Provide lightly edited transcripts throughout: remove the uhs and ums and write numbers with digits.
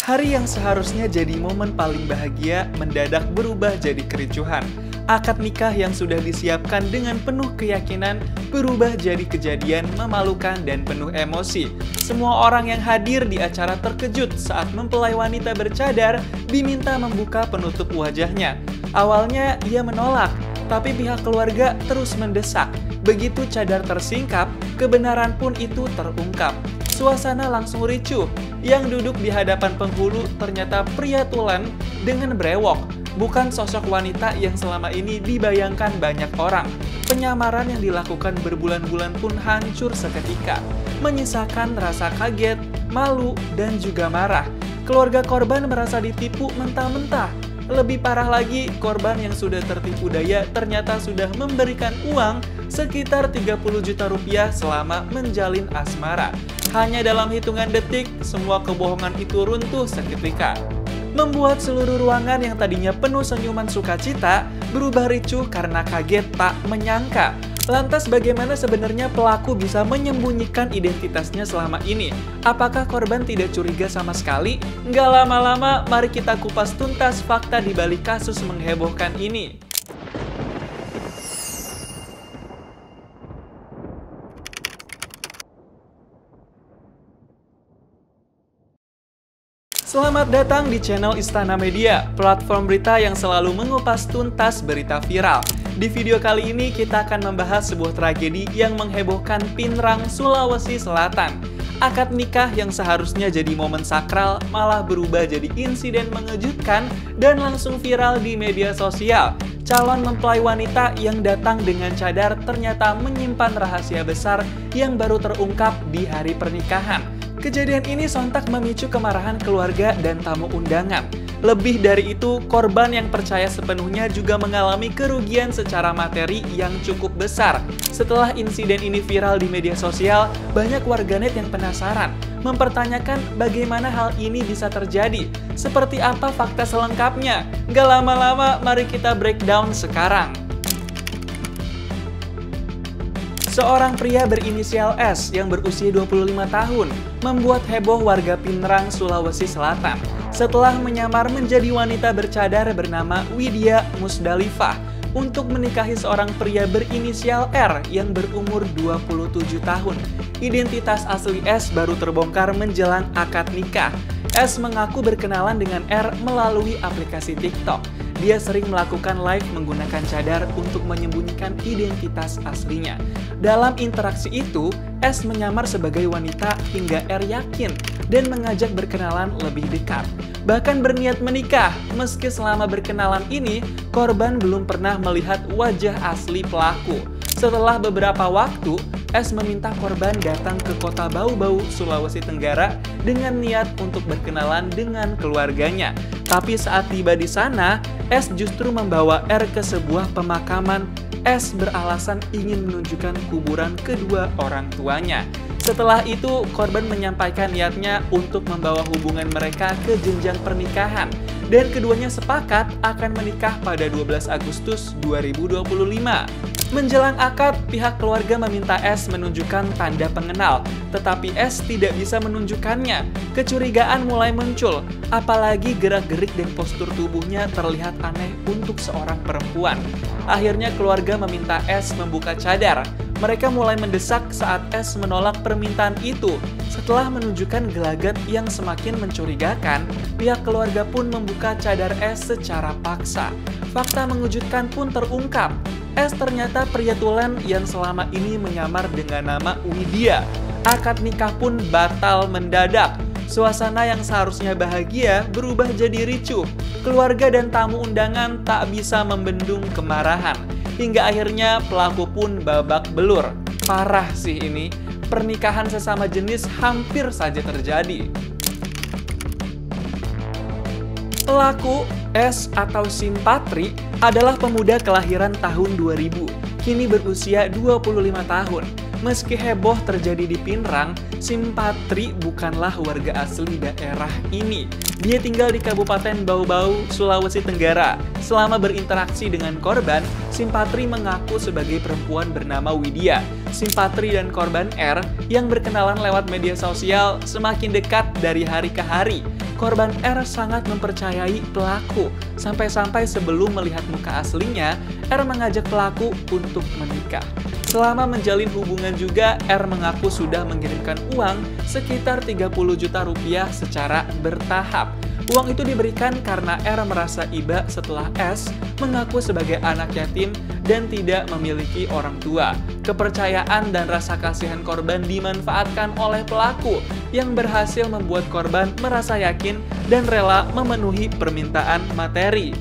Hari yang seharusnya jadi momen paling bahagia mendadak berubah jadi kericuhan. Akad nikah yang sudah disiapkan dengan penuh keyakinan berubah jadi kejadian memalukan dan penuh emosi. Semua orang yang hadir di acara terkejut saat mempelai wanita bercadar diminta membuka penutup wajahnya. Awalnya ia menolak, tapi pihak keluarga terus mendesak. Begitu cadar tersingkap, kebenaran pun itu terungkap. Suasana langsung ricuh. Yang duduk di hadapan penghulu ternyata pria tulen dengan brewok, bukan sosok wanita yang selama ini dibayangkan banyak orang. Penyamaran yang dilakukan berbulan-bulan pun hancur seketika, menyisakan rasa kaget, malu, dan juga marah. Keluarga korban merasa ditipu mentah-mentah. Lebih parah lagi, korban yang sudah tertipu daya ternyata sudah memberikan uang sekitar 30 juta rupiah selama menjalin asmara. Hanya dalam hitungan detik, semua kebohongan itu runtuh seketika. Membuat seluruh ruangan yang tadinya penuh senyuman sukacita berubah ricuh karena kaget tak menyangka. Lantas bagaimana sebenarnya pelaku bisa menyembunyikan identitasnya selama ini? Apakah korban tidak curiga sama sekali? Nggak lama-lama, mari kita kupas tuntas fakta di balik kasus menghebohkan ini. Selamat datang di channel Istana Media, platform berita yang selalu mengupas tuntas berita viral. Di video kali ini kita akan membahas sebuah tragedi yang menghebohkan Pinrang, Sulawesi Selatan. Akad nikah yang seharusnya jadi momen sakral malah berubah jadi insiden mengejutkan dan langsung viral di media sosial. Calon mempelai wanita yang datang dengan cadar ternyata menyimpan rahasia besar yang baru terungkap di hari pernikahan. Kejadian ini sontak memicu kemarahan keluarga dan tamu undangan. Lebih dari itu, korban yang percaya sepenuhnya juga mengalami kerugian secara materi yang cukup besar. Setelah insiden ini viral di media sosial, banyak warganet yang penasaran, mempertanyakan bagaimana hal ini bisa terjadi. Seperti apa fakta selengkapnya? Gak lama-lama, mari kita breakdown sekarang. Seorang pria berinisial S yang berusia 25 tahun membuat heboh warga Pinrang, Sulawesi Selatan setelah menyamar menjadi wanita bercadar bernama Widya Musdalifah untuk menikahi seorang pria berinisial R yang berumur 27 tahun. Identitas asli S baru terbongkar menjelang akad nikah. S mengaku berkenalan dengan R melalui aplikasi TikTok. Dia sering melakukan live menggunakan cadar untuk menyembunyikan identitas aslinya. Dalam interaksi itu, S menyamar sebagai wanita hingga R yakin dan mengajak berkenalan lebih dekat. Bahkan berniat menikah, meski selama berkenalan ini, korban belum pernah melihat wajah asli pelaku. Setelah beberapa waktu, S meminta korban datang ke kota Bau-Bau, Sulawesi Tenggara dengan niat untuk berkenalan dengan keluarganya. Tapi saat tiba di sana, S justru membawa R ke sebuah pemakaman. S beralasan ingin menunjukkan kuburan kedua orang tuanya. Setelah itu, korban menyampaikan niatnya untuk membawa hubungan mereka ke jenjang pernikahan. Dan keduanya sepakat akan menikah pada 12 Agustus 2025. Menjelang akad, pihak keluarga meminta S menunjukkan tanda pengenal, tetapi S tidak bisa menunjukkannya. Kecurigaan mulai muncul, apalagi gerak-gerik dan postur tubuhnya terlihat aneh untuk seorang perempuan. Akhirnya keluarga meminta S membuka cadar. Mereka mulai mendesak saat S menolak permintaan itu. Setelah menunjukkan gelagat yang semakin mencurigakan, pihak keluarga pun membuka cadar S secara paksa. Fakta mengejutkan pun terungkap. S ternyata pria tulen yang selama ini menyamar dengan nama Widya. Akad nikah pun batal mendadak. Suasana yang seharusnya bahagia berubah jadi ricuh. Keluarga dan tamu undangan tak bisa membendung kemarahan. Hingga akhirnya pelaku pun babak belur. Parah sih ini, pernikahan sesama jenis hampir saja terjadi. Pelaku S atau Simpatri adalah pemuda kelahiran tahun 2000, kini berusia 25 tahun. Meski heboh terjadi di Pinrang, Simpatri bukanlah warga asli daerah ini. Dia tinggal di Kabupaten Bau-Bau, Sulawesi Tenggara. Selama berinteraksi dengan korban, Simpatri mengaku sebagai perempuan bernama Widya. Simpatri dan korban R yang berkenalan lewat media sosial semakin dekat dari hari ke hari. korban R sangat mempercayai pelaku. Sampai-sampai sebelum melihat muka aslinya, R mengajak pelaku untuk menikah. Selama menjalin hubungan juga, R mengaku sudah mengirimkan uang sekitar 30 juta rupiah secara bertahap. Uang itu diberikan karena R merasa iba setelah S mengaku sebagai anak yatim dan tidak memiliki orang tua. Kepercayaan dan rasa kasihan korban dimanfaatkan oleh pelaku yang berhasil membuat korban merasa yakin dan rela memenuhi permintaan materi.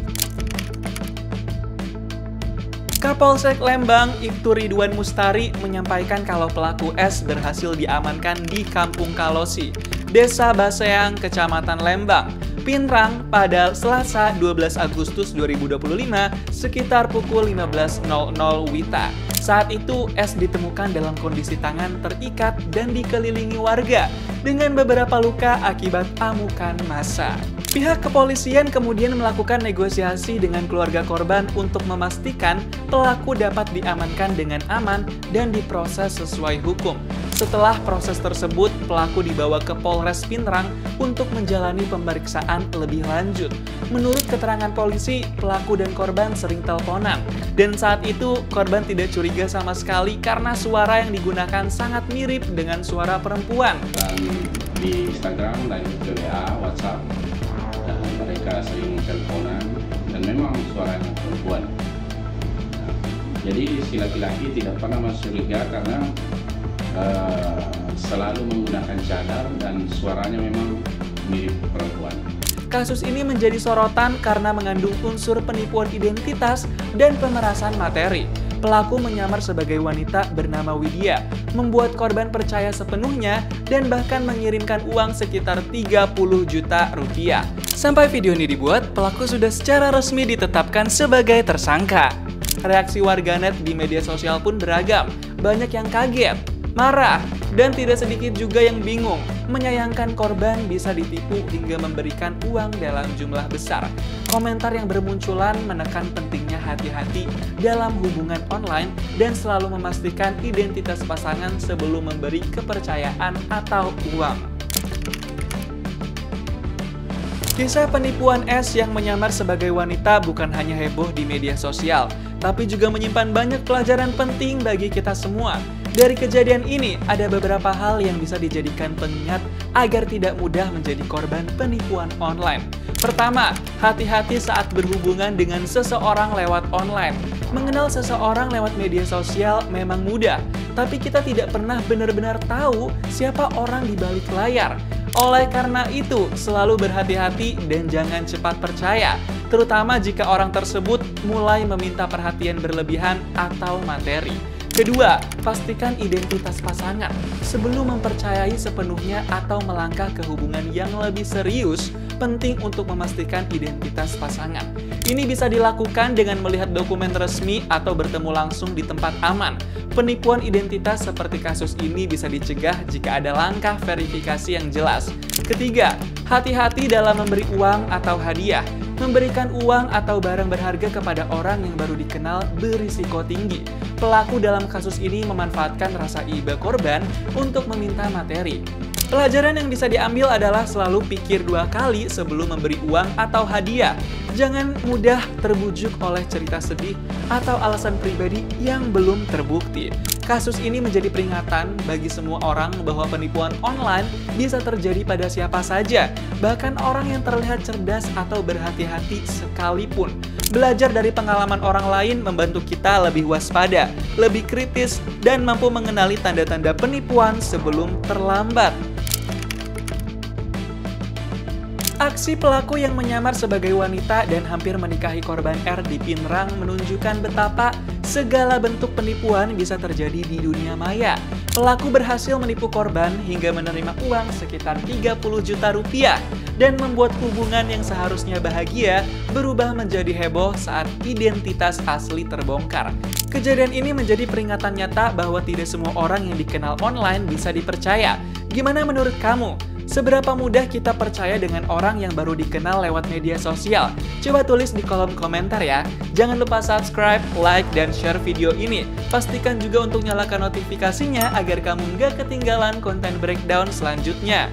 Kapolsek Lembang, Ibtu Ridwan Mustari menyampaikan kalau pelaku S berhasil diamankan di Kampung Kalosi, Desa Baseang, Kecamatan Lembang, Pinrang pada Selasa 12 Agustus 2025 sekitar pukul 15.00 WITA. Saat itu, S ditemukan dalam kondisi tangan terikat dan dikelilingi warga dengan beberapa luka akibat amukan massa. Pihak kepolisian kemudian melakukan negosiasi dengan keluarga korban untuk memastikan pelaku dapat diamankan dengan aman dan diproses sesuai hukum. Setelah proses tersebut, pelaku dibawa ke Polres Pinrang untuk menjalani pemeriksaan lebih lanjut. Menurut keterangan polisi, pelaku dan korban sering teleponan, dan saat itu korban tidak curiga sama sekali karena suara yang digunakan sangat mirip dengan suara perempuan. Dan di Instagram dan ke WA, WhatsApp, mereka sering teleponan dan memang suaranya perempuan. Jadi si laki-laki tidak pernah mencuriga karena selalu menggunakan cadar dan suaranya memang mirip perempuan. Kasus ini menjadi sorotan karena mengandung unsur penipuan identitas dan pemerasan materi. Pelaku menyamar sebagai wanita bernama Widya, membuat korban percaya sepenuhnya dan bahkan mengirimkan uang sekitar 30 juta rupiah. Sampai video ini dibuat, pelaku sudah secara resmi ditetapkan sebagai tersangka. Reaksi warganet di media sosial pun beragam, banyak yang kaget, marah, dan tidak sedikit juga yang bingung, menyayangkan korban bisa ditipu hingga memberikan uang dalam jumlah besar. Komentar yang bermunculan menekan pentingnya hati-hati dalam hubungan online dan selalu memastikan identitas pasangan sebelum memberi kepercayaan atau uang. Kisah penipuan S yang menyamar sebagai wanita bukan hanya heboh di media sosial, tapi juga menyimpan banyak pelajaran penting bagi kita semua. Dari kejadian ini, ada beberapa hal yang bisa dijadikan pengingat agar tidak mudah menjadi korban penipuan online. Pertama, hati-hati saat berhubungan dengan seseorang lewat online. Mengenal seseorang lewat media sosial memang mudah, tapi kita tidak pernah benar-benar tahu siapa orang di balik layar. Oleh karena itu, selalu berhati-hati dan jangan cepat percaya, terutama jika orang tersebut mulai meminta perhatian berlebihan atau materi. Kedua, pastikan identitas pasangan. Sebelum mempercayai sepenuhnya atau melangkah ke hubungan yang lebih serius, penting untuk memastikan identitas pasangan. Ini bisa dilakukan dengan melihat dokumen resmi atau bertemu langsung di tempat aman. Penipuan identitas seperti kasus ini bisa dicegah jika ada langkah verifikasi yang jelas. Ketiga, hati-hati dalam memberi uang atau hadiah. Memberikan uang atau barang berharga kepada orang yang baru dikenal berisiko tinggi. Pelaku dalam kasus ini memanfaatkan rasa iba korban untuk meminta materi. Pelajaran yang bisa diambil adalah selalu pikir 2 kali sebelum memberi uang atau hadiah. Jangan mudah terbujuk oleh cerita sedih atau alasan pribadi yang belum terbukti. Kasus ini menjadi peringatan bagi semua orang bahwa penipuan online bisa terjadi pada siapa saja, bahkan orang yang terlihat cerdas atau berhati-hati sekalipun. Belajar dari pengalaman orang lain membantu kita lebih waspada, lebih kritis, dan mampu mengenali tanda-tanda penipuan sebelum terlambat. Aksi pelaku yang menyamar sebagai wanita dan hampir menikahi korban R di Pinrang menunjukkan betapa segala bentuk penipuan bisa terjadi di dunia maya. Pelaku berhasil menipu korban hingga menerima uang sekitar 30 juta rupiah dan membuat hubungan yang seharusnya bahagia berubah menjadi heboh saat identitas asli terbongkar. Kejadian ini menjadi peringatan nyata bahwa tidak semua orang yang dikenal online bisa dipercaya. Gimana menurut kamu? Seberapa mudah kita percaya dengan orang yang baru dikenal lewat media sosial? Coba tulis di kolom komentar ya. Jangan lupa subscribe, like, dan share video ini. Pastikan juga untuk nyalakan notifikasinya agar kamu nggak ketinggalan konten breakdown selanjutnya.